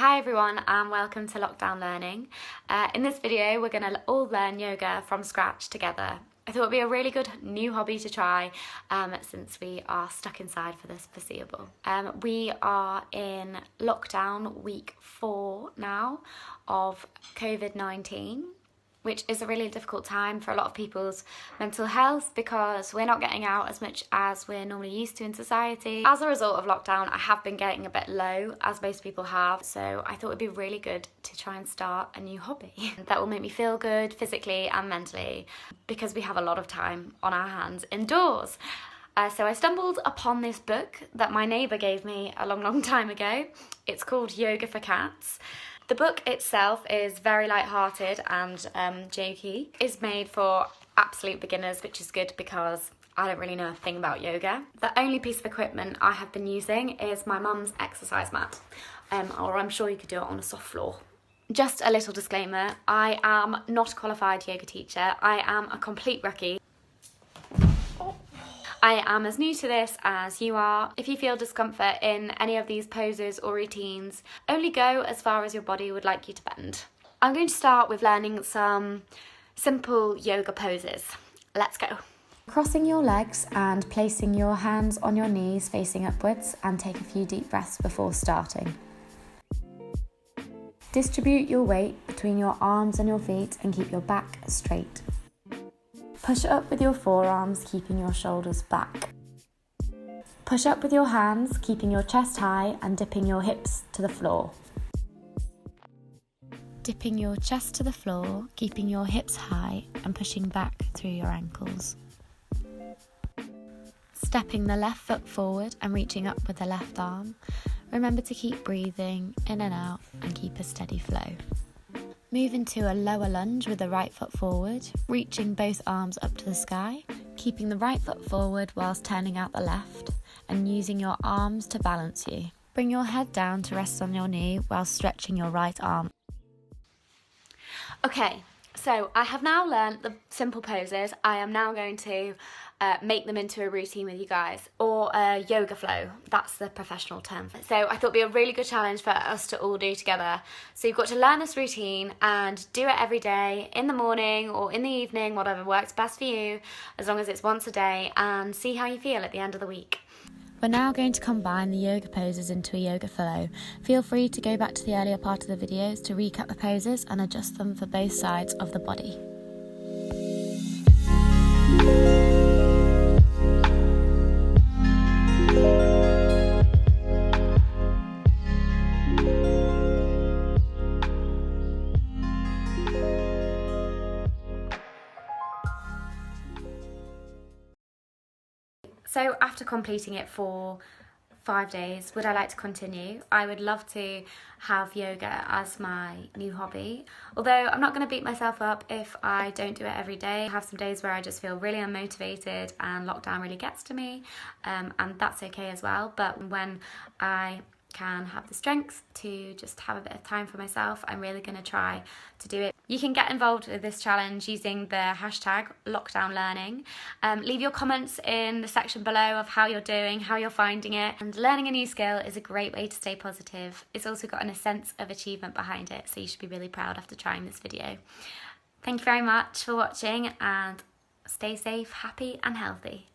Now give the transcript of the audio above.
Hi everyone and welcome to Lockdown Learning. In this video we're going to all learn yoga from scratch together. I thought it would be a really good new hobby to try since we are stuck inside for this foreseeable. We are in lockdown week 4 now of COVID-19, which is a really difficult time for a lot of people's mental health because we're not getting out as much as we're normally used to in society. As a result of lockdown, I have been getting a bit low, as most people have, so I thought it'd be really good to try and start a new hobby that will make me feel good physically and mentally because we have a lot of time on our hands indoors. So I stumbled upon this book that my neighbour gave me a long time ago. It's called Yoga for Cats. The book itself is very light-hearted and jokey. It's made for absolute beginners, which is good because I don't really know a thing about yoga. The only piece of equipment I have been using is my mum's exercise mat, or I'm sure you could do it on a soft floor. Just a little disclaimer, I am not a qualified yoga teacher. I am a complete rookie. I am as new to this as you are. If you feel discomfort in any of these poses or routines, only go as far as your body would like you to bend. I'm going to start with learning some simple yoga poses. Let's go. Crossing your legs and placing your hands on your knees facing upwards, and take a few deep breaths before starting. Distribute your weight between your arms and your feet and keep your back straight. Push up with your forearms, keeping your shoulders back. Push up with your hands, keeping your chest high and dipping your hips to the floor. Dipping your chest to the floor, keeping your hips high and pushing back through your ankles. Stepping the left foot forward and reaching up with the left arm. Remember to keep breathing in and out and keep a steady flow. Move into a lower lunge with the right foot forward, reaching both arms up to the sky, keeping the right foot forward whilst turning out the left and using your arms to balance you. Bring your head down to rest on your knee while stretching your right arm. Okay, so I have now learned the simple poses. I am now going to make them into a routine with you guys, or a yoga flow. That's the professional term. So I thought it'd be a really good challenge for us to all do together. So you've got to learn this routine and do it every day, in the morning or in the evening, whatever works best for you, as long as it's once a day, and see how you feel at the end of the week. We're now going to combine the yoga poses into a yoga flow. Feel free to go back to the earlier part of the videos to recap the poses and adjust them for both sides of the body. So after completing it for 5 days, would I like to continue? I would love to have yoga as my new hobby. Although I'm not going to beat myself up if I don't do it every day. I have some days where I just feel really unmotivated and lockdown really gets to me, and that's okay as well. But when I can have the strength to just have a bit of time for myself, I'm really going to try to do it. You can get involved with this challenge using the hashtag #LockdownLearning. Leave your comments in the section below of how you're doing, how you're finding it. And learning a new skill is a great way to stay positive. It's also got a sense of achievement behind it, so you should be really proud after trying this video. Thank you very much for watching, and stay safe, happy and healthy.